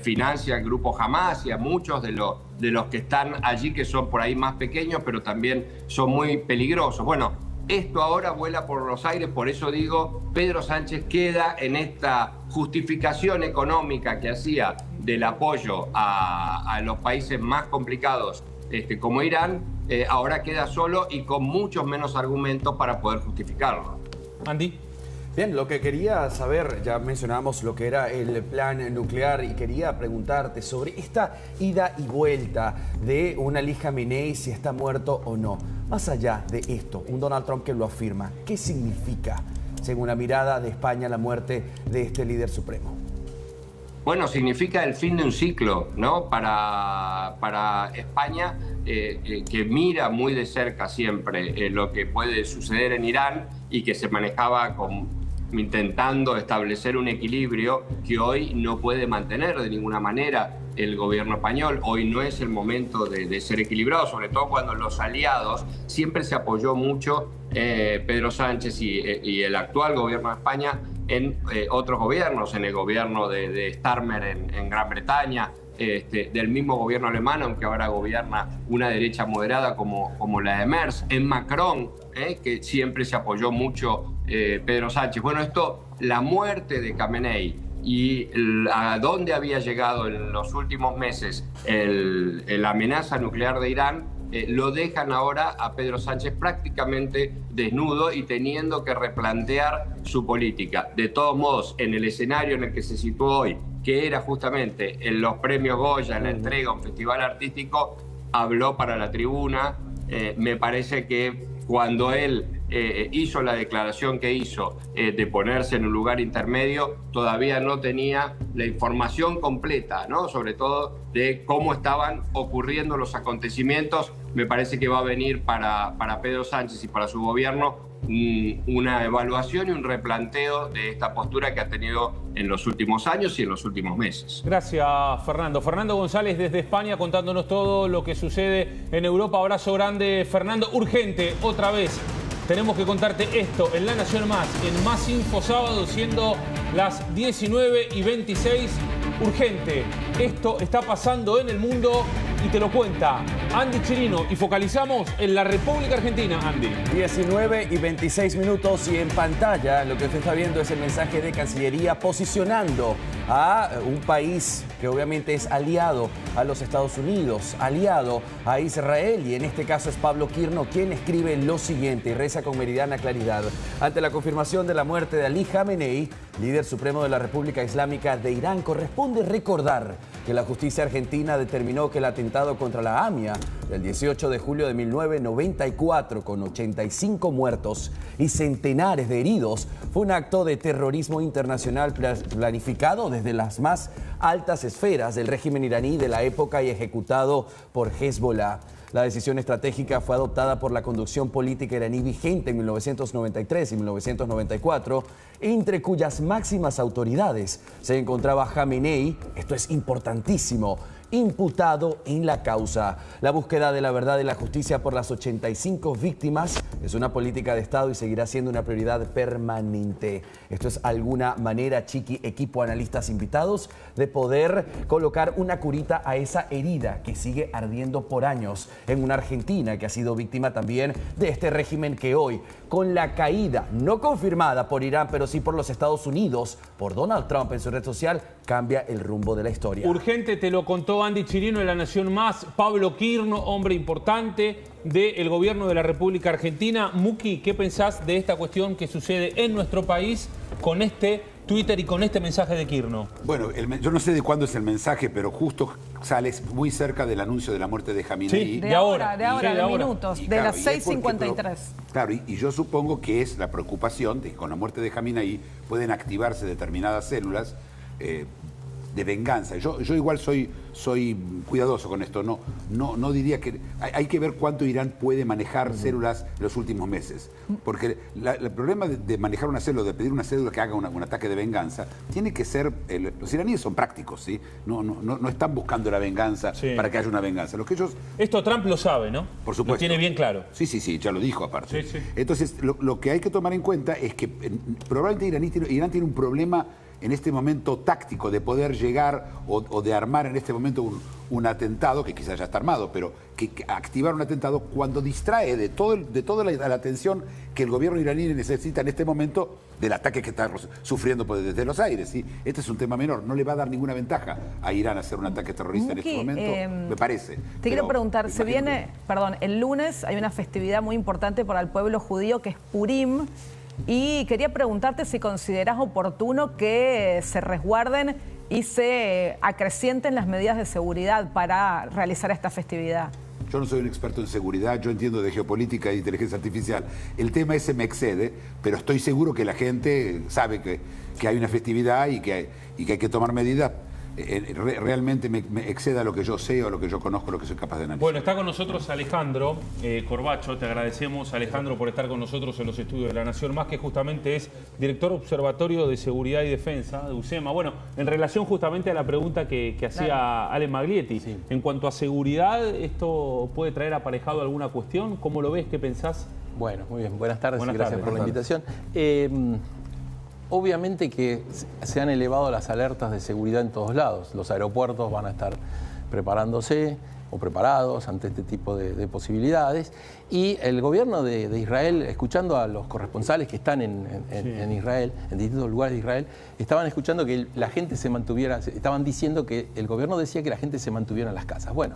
financia el grupo Hamas y a muchos de los que están allí, que son por ahí más pequeños, pero también son muy peligrosos. Bueno, esto ahora vuela por los aires, por eso digo, Pedro Sánchez queda en esta justificación económica que hacía del apoyo a los países más complicados como Irán, ahora queda solo y con muchos menos argumentos para poder justificarlo. Andy. Bien, lo que quería saber, ya mencionábamos lo que era el plan nuclear y quería preguntarte sobre esta ida y vuelta de un Ali Khamenei, si está muerto o no. Más allá de esto, un Donald Trump que lo afirma, ¿qué significa, según la mirada de España, la muerte de este líder supremo? Bueno, significa el fin de un ciclo, ¿no? Para España, que mira muy de cerca siempre lo que puede suceder en Irán y que se manejaba intentando establecer un equilibrio que hoy no puede mantener de ninguna manera el gobierno español. Hoy no es el momento de ser equilibrado, sobre todo cuando los aliados, siempre se apoyó mucho Pedro Sánchez y el actual gobierno de España en otros gobiernos, en el gobierno de Starmer en Gran Bretaña, del mismo gobierno alemán, aunque ahora gobierna una derecha moderada como la de Merz, en Macron, que siempre se apoyó mucho Pedro Sánchez. Bueno, la muerte de Khamenei y a dónde había llegado en los últimos meses la amenaza nuclear de Irán, lo dejan ahora a Pedro Sánchez prácticamente desnudo y teniendo que replantear su política. De todos modos, en el escenario en el que se situó hoy, que era justamente en los premios Goya, en la entrega a un festival artístico, habló para la tribuna. Me parece que cuando él hizo la declaración que hizo de ponerse en un lugar intermedio, todavía no tenía la información completa, ¿no? Sobre todo de cómo estaban ocurriendo los acontecimientos. Me parece que va a venir para Pedro Sánchez y para su gobierno una evaluación y un replanteo de esta postura que ha tenido en los últimos años y en los últimos meses. Gracias, Fernando. Fernando González desde España contándonos todo lo que sucede en Europa. Abrazo grande, Fernando. Urgente, otra vez. Tenemos que contarte esto en La Nación Más, en Más Info Sábado, siendo las 19:26. Urgente, esto está pasando en el mundo y te lo cuenta Andy Chirino. Y focalizamos en la República Argentina, Andy. 19:26 y en pantalla lo que usted está viendo es el mensaje de Cancillería posicionando a un país que obviamente es aliado a los Estados Unidos, aliado a Israel, y en este caso es Pablo Quirno quien escribe lo siguiente y reza con meridiana claridad. Ante la confirmación de la muerte de Ali Khamenei, líder supremo de la República Islámica de Irán, corresponde recordar que la justicia argentina determinó que el atentado contra la AMIA del 18 de julio de 1994, con 85 muertos y centenares de heridos, fue un acto de terrorismo internacional planificado desde las más altas esferas del régimen iraní de la época y ejecutado por Hezbollah. La decisión estratégica fue adoptada por la conducción política iraní vigente en 1993 y 1994, entre cuyas máximas autoridades se encontraba Khamenei, esto es importantísimo, imputado en la causa. La búsqueda de la verdad y la justicia por las 85 víctimas es una política de Estado y seguirá siendo una prioridad permanente. Esto es alguna manera, Chiqui, equipo, analistas invitados, de poder colocar una curita a esa herida que sigue ardiendo por años en una Argentina que ha sido víctima también de este régimen que hoy, con la caída no confirmada por Irán, pero sí por los Estados Unidos, por Donald Trump en su red social, cambia el rumbo de la historia. Urgente, te lo contó Andy Chirino en La Nación Más. Pablo Quirno, hombre importante, del gobierno de la República Argentina. Muki, ¿qué pensás de esta cuestión que sucede en nuestro país con este Twitter y con este mensaje de Quirno? Bueno, yo no sé de cuándo es el mensaje, pero justo sale muy cerca del anuncio de la muerte de Jamineí. Sí, de ahora, de minutos, de las 6:53. Claro, y yo supongo que es la preocupación de que con la muerte de Jamineí pueden activarse determinadas células de venganza. Yo igual soy cuidadoso con esto, no diría que... Hay que ver cuánto Irán puede manejar células en los últimos meses. Porque el problema de manejar una célula, de pedir una célula que haga un ataque de venganza, tiene que ser... los iraníes son prácticos, ¿sí? No están buscando la venganza para que haya una venganza. Lo que ellos... Esto Trump lo sabe, ¿no? Por supuesto. Lo tiene bien claro. Sí, ya lo dijo aparte. Sí. Entonces, lo que hay que tomar en cuenta es que probablemente Irán tiene un problema en este momento táctico de poder llegar o de armar en este momento un atentado, que quizás ya está armado, pero que activar un atentado cuando distrae de toda la atención que el gobierno iraní necesita en este momento del ataque que está sufriendo desde los aires. ¿Sí? Este es un tema menor, no le va a dar ninguna ventaja a Irán hacer un ataque terrorista en este momento, me parece. Te quiero preguntar, el lunes hay una festividad muy importante para el pueblo judío que es Purim. Y quería preguntarte si considerás oportuno que se resguarden y se acrecienten las medidas de seguridad para realizar esta festividad. Yo no soy un experto en seguridad, yo entiendo de geopolítica e inteligencia artificial. El tema ese me excede, pero estoy seguro que la gente sabe que hay una festividad y que hay que tomar medidas. Realmente me excede a lo que yo sé o a lo que yo conozco, lo que soy capaz de analizar. Bueno, está con nosotros Alejandro Corbacho. Te agradecemos, Alejandro, por estar con nosotros en los estudios de La Nación Más, que justamente es director Observatorio de Seguridad y Defensa de UCEMA. Bueno, en relación justamente a la pregunta que hacía Ale Maglietti, en cuanto a seguridad, ¿esto puede traer aparejado alguna cuestión? ¿Cómo lo ves? ¿Qué pensás? Bueno, muy bien. Buenas tardes y gracias por la invitación. Obviamente que se han elevado las alertas de seguridad en todos lados. Los aeropuertos van a estar preparándose o preparados ante este tipo de posibilidades. Y el gobierno de Israel, escuchando a los corresponsales que están en Israel, en distintos lugares de Israel, estaban escuchando que la gente se mantuviera, estaban diciendo que el gobierno decía que la gente se mantuviera en las casas. Bueno,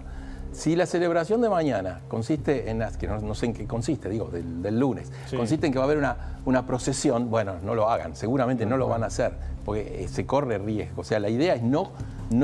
si la celebración de mañana consiste en, que no sé en qué consiste, digo, del lunes, consiste en que va a haber una procesión, bueno, no lo hagan, seguramente no lo van a hacer, porque se corre riesgo. O sea, la idea es no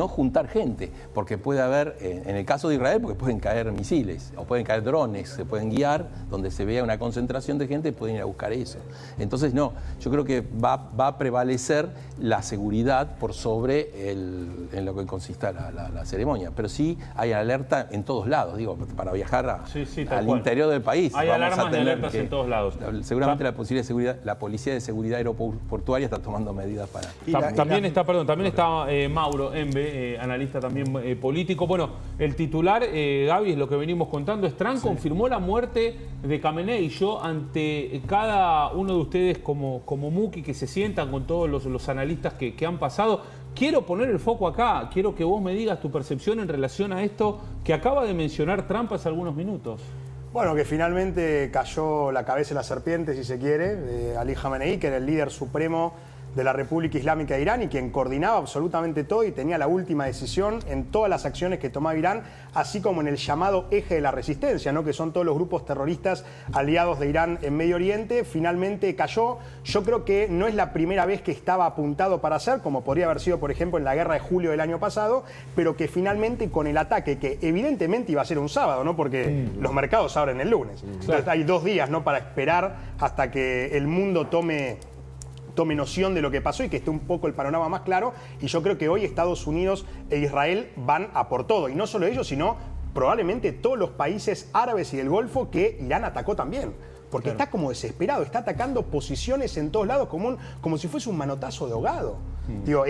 juntar gente, porque puede haber, en el caso de Israel, porque pueden caer misiles, o pueden caer drones, se pueden guiar, donde se vea una concentración de gente, pueden ir a buscar eso. Entonces, no, yo creo que va a prevalecer la seguridad por sobre en lo que consiste la ceremonia. Pero sí hay alerta en todos lados, digo, para viajar al interior del país. Hay alarmas y alertas en todos lados. Seguramente la Policía de Seguridad Aeroportuaria está tomando medidas para... También está Mauro Embe, analista también político. Bueno, el titular, Gaby, es lo que venimos contando, es Trump confirmó la muerte de Khamenei. Yo, ante cada uno de ustedes como Muki, que se sientan con todos los analistas que han pasado, quiero poner el foco acá, quiero que vos me digas tu percepción en relación a esto que acaba de mencionar Trump hace algunos minutos. Bueno, que finalmente cayó la cabeza de la serpiente, si se quiere, de Ali Khamenei, que era el líder supremo de la República Islámica de Irán y quien coordinaba absolutamente todo y tenía la última decisión en todas las acciones que tomaba Irán, así como en el llamado eje de la resistencia, ¿no? Que son todos los grupos terroristas aliados de Irán en Medio Oriente. Finalmente cayó. Yo creo que no es la primera vez que estaba apuntado para hacer, como podría haber sido, por ejemplo, en la guerra de julio del año pasado, pero que finalmente con el ataque, que evidentemente iba a ser un sábado, ¿no? Porque los mercados abren el lunes. Entonces hay 2 días, ¿no?, para esperar hasta que el mundo tome noción de lo que pasó y que esté un poco el panorama más claro. Y yo creo que hoy Estados Unidos e Israel van a por todo. Y no solo ellos, sino probablemente todos los países árabes y del Golfo que Irán atacó también. Porque está como desesperado, está atacando posiciones en todos lados como si fuese un manotazo de ahogado. Digo,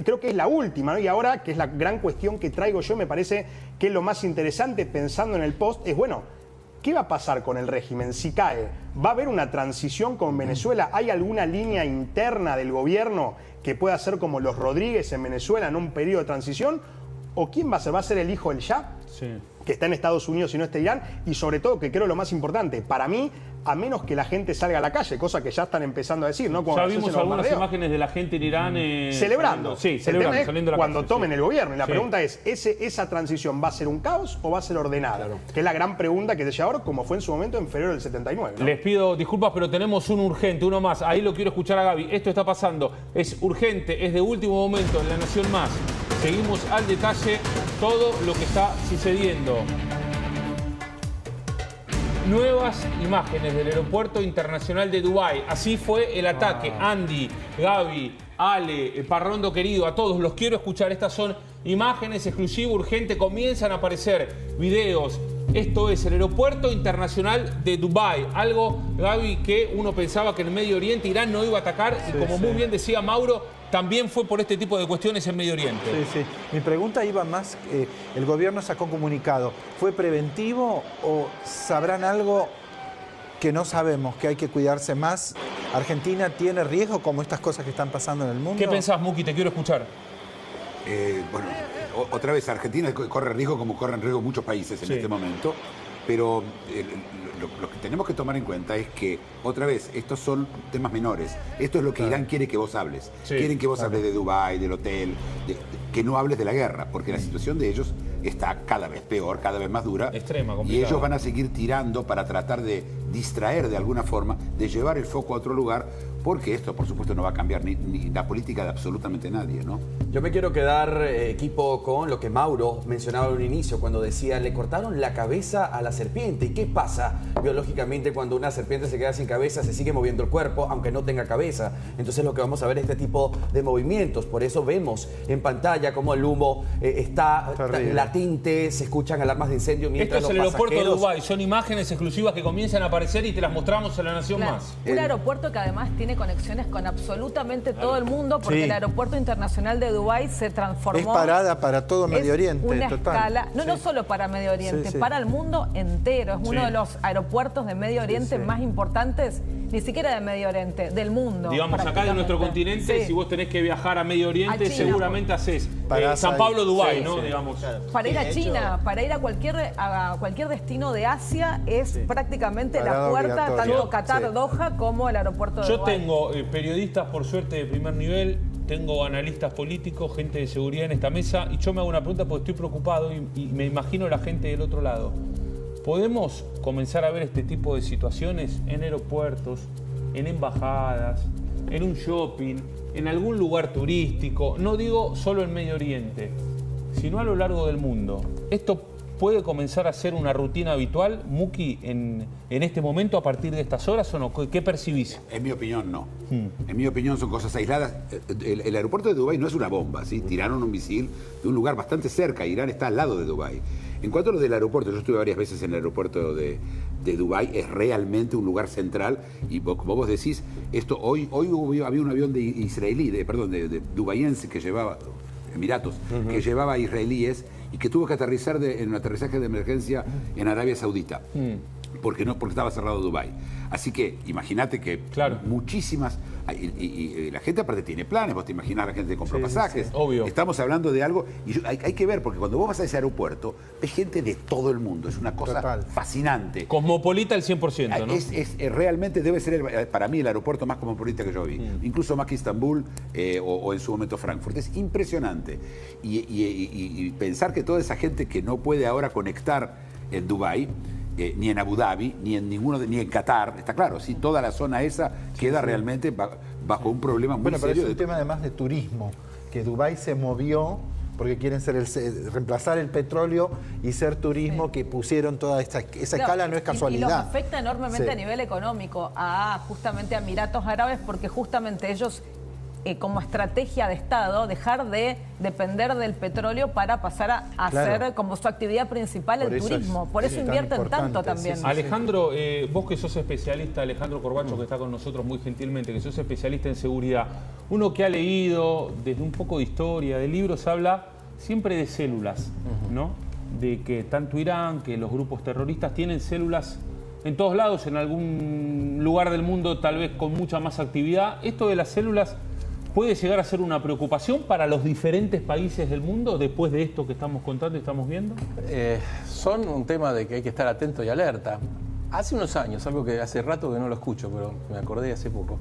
creo que es la última, ¿no? Y ahora, que es la gran cuestión que traigo yo, me parece que es lo más interesante pensando en el post, es bueno, ¿qué va a pasar con el régimen si cae? ¿Va a haber una transición con Venezuela? ¿Hay alguna línea interna del gobierno que pueda ser como los Rodríguez en Venezuela en un periodo de transición? ¿O quién va a ser? ¿Va a ser el hijo del Shah? que está en Estados Unidos y no está Irán, y sobre todo, que creo lo más importante, para mí, a menos que la gente salga a la calle, cosa que ya están empezando a decir, ¿no? Ya vimos algunas imágenes de la gente en Irán celebrando. Sí, celebrando, saliendo a la cuando calle, tomen el gobierno. Y la Sí. pregunta es, ¿esa transición va a ser un caos o va a ser ordenada? Que es la gran pregunta que se lleva ahora, como fue en su momento en febrero del 79. ¿no? Les pido disculpas, pero tenemos un urgente, uno más. Ahí lo quiero escuchar a Gaby. Esto está pasando. Es urgente, es de último momento en La Nación Más. Seguimos al detalle todo lo que está sucediendo. Nuevas imágenes del aeropuerto internacional de Dubái. Así fue el ataque. Andy, Gaby, Ale, Parrondo querido, a todos los quiero escuchar. Estas son imágenes exclusivas, urgentes. Comienzan a aparecer videos. Esto es el aeropuerto internacional de Dubái. Algo, Gaby, que uno pensaba que en el Medio Oriente Irán no iba a atacar. Y como muy bien decía Mauro, también fue por este tipo de cuestiones en Medio Oriente. Sí, sí. Mi pregunta iba más, el gobierno sacó comunicado. ¿Fue preventivo o sabrán algo que no sabemos, que hay que cuidarse más? ¿Argentina tiene riesgo como estas cosas que están pasando en el mundo? ¿Qué pensás, Muki? Te quiero escuchar. Bueno, otra vez, Argentina corre riesgo como corren riesgo muchos países en este momento, pero lo que tenemos que tomar en cuenta es que, otra vez, estos son temas menores. Esto es lo que Irán quiere que vos hables. Quieren que vos hables de Dubái, del hotel, que no hables de la guerra, porque la situación de ellos está cada vez peor, cada vez más dura. Extrema, y complicada. ellos van a seguir tirando para tratar de distraer de alguna forma, de llevar el foco a otro lugar, porque esto, por supuesto, no va a cambiar ni la política de absolutamente nadie, ¿no? Yo me quiero quedar, equipo, con lo que Mauro mencionaba al inicio, cuando decía, le cortaron la cabeza a la serpiente. ¿Y qué pasa biológicamente cuando una serpiente se queda sin cabeza? Se sigue moviendo el cuerpo, aunque no tenga cabeza. Entonces lo que vamos a ver es este tipo de movimientos. Por eso vemos en pantalla cómo el humo está latente, se escuchan alarmas de incendio mientras Esto es el aeropuerto de Dubái. Son imágenes exclusivas que comienzan a aparecer y te las mostramos en La Nación Más. Un aeropuerto que además tiene conexiones con absolutamente todo el mundo, porque el aeropuerto internacional de Dubái se transformó. Es parada para todo Medio Oriente. Una total. escala, no solo para Medio Oriente, para el mundo entero. Es uno de los aeropuertos de Medio Oriente más importantes, ni siquiera de Medio Oriente, del mundo. Digamos, acá de nuestro continente, si vos tenés que viajar a Medio Oriente, seguramente haces San Pablo, Dubái, ¿no? Digamos. Para ir a China, para ir a cualquier destino de Asia, es prácticamente la puerta, tanto Qatar, Doha, como el aeropuerto de Yo Dubái. tengo periodistas, por suerte, de primer nivel, tengo analistas políticos, gente de seguridad en esta mesa, y yo me hago una pregunta porque estoy preocupado y me imagino la gente del otro lado. ¿Podemos comenzar a ver este tipo de situaciones en aeropuertos, en embajadas, en un shopping, en algún lugar turístico? No digo solo en Medio Oriente, sino a lo largo del mundo. ¿Esto puede comenzar a ser una rutina habitual, Muki, en este momento, a partir de estas horas o no? ¿Qué percibís? En mi opinión, no. En mi opinión, son cosas aisladas. El aeropuerto de Dubái no es una bomba, ¿sí? Tiraron un misil de un lugar bastante cerca. Irán está al lado de Dubái. En cuanto a lo del aeropuerto, yo estuve varias veces en el aeropuerto de Dubái, es realmente un lugar central. Y como vos decís, esto hoy había un avión de israelí, de dubaiense que llevaba, Emiratos, que llevaba israelíes y que tuvo que aterrizar en un aterrizaje de emergencia en Arabia Saudita. Porque estaba cerrado Dubái. Así que imagínate que muchísimas... Y la gente aparte tiene planes, vos te imaginás, la gente compró pasajes. Obvio. Estamos hablando de algo... Y hay que ver, porque cuando vos vas a ese aeropuerto, ves gente de todo el mundo. Es una cosa fascinante. Cosmopolita al 100%, ¿no? Realmente debe ser, para mí, el aeropuerto más cosmopolita que yo vi. Incluso más que Estambul o en su momento Frankfurt. Es impresionante. Y pensar que toda esa gente que no puede ahora conectar en Dubái, ni en Abu Dhabi, ni en Qatar, está claro, sí, toda la zona esa queda realmente bajo un problema muy serio. Pero es un tema además de turismo, que Dubái se movió porque quieren reemplazar el petróleo y ser turismo, que pusieron toda esa escala, no es casualidad. Y los afecta enormemente a nivel económico, justamente a Emiratos Árabes, porque justamente ellos, como estrategia de Estado, dejar de depender del petróleo para pasar a hacer como su actividad principal el turismo. Por eso invierten tanto también. Alejandro, vos que sos especialista, Alejandro Corbacho, que está con nosotros muy gentilmente, que sos especialista en seguridad, uno que ha leído desde un poco de historia, de libros, habla siempre de células, ¿no? De que tanto Irán, que los grupos terroristas tienen células en todos lados, en algún lugar del mundo tal vez con mucha más actividad. Esto de las células ¿puede llegar a ser una preocupación para los diferentes países del mundo después de esto que estamos contando y estamos viendo? Son un tema de que hay que estar atento y alerta. Hace unos años, algo que hace rato que no lo escucho, pero me acordé hace poco,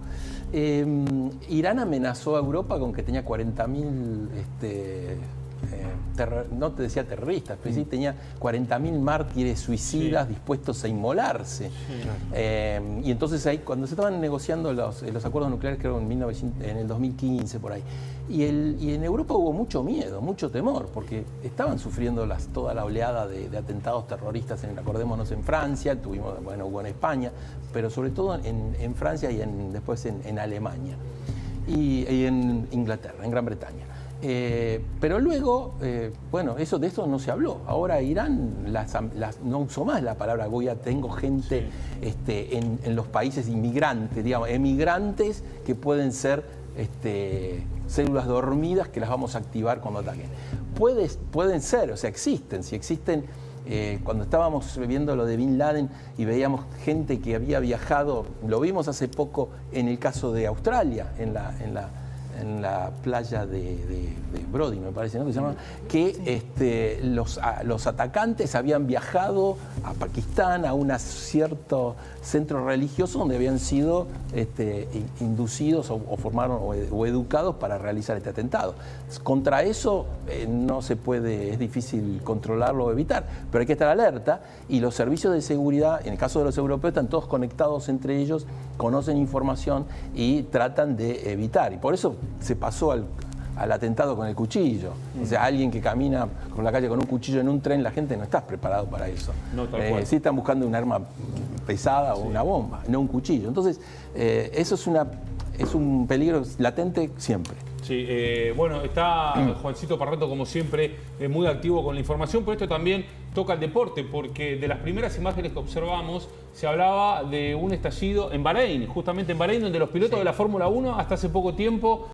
Irán amenazó a Europa con que tenía 40.000, no te decía terroristas, pero sí tenía 40.000 mártires suicidas dispuestos a inmolarse. Y entonces ahí, cuando se estaban negociando los acuerdos nucleares, creo en el 2015, por ahí, y en Europa hubo mucho miedo, mucho temor, porque estaban sufriendo toda la oleada de atentados terroristas, acordémonos, en Francia, hubo en España, pero sobre todo en Francia y después en Alemania y en Inglaterra, en Gran Bretaña. Pero luego, de esto no se habló. Ahora Irán no usó más la palabra tengo gente en los países inmigrantes, digamos, emigrantes que pueden ser células dormidas que las vamos a activar cuando ataquen. Pueden ser, o sea, existen. Si existen, cuando estábamos viendo lo de Bin Laden y veíamos gente que había viajado, lo vimos hace poco en el caso de Australia, en la playa de Brody, me parece, ¿no? Que se llama, que los atacantes habían viajado a Pakistán, a un cierto centro religioso donde habían sido inducidos o formaron o educados para realizar este atentado. Contra eso no se puede, es difícil controlarlo o evitar, pero hay que estar alerta, y los servicios de seguridad, en el caso de los europeos, están todos conectados entre ellos, conocen información y tratan de evitar. Y por eso se pasó al atentado con el cuchillo. O sea, alguien que camina por la calle con un cuchillo en un tren, la gente no está preparado para eso. No, tal cual. Sí están buscando un arma pesada o una bomba, no un cuchillo. Entonces, eso es un peligro latente siempre. Sí, está Juancito Parreto, como siempre, muy activo con la información, pero esto también toca el deporte, porque de las primeras imágenes que observamos se hablaba de un estallido en Bahrein, justamente en Bahrein, donde los pilotos de la Fórmula 1 hasta hace poco tiempo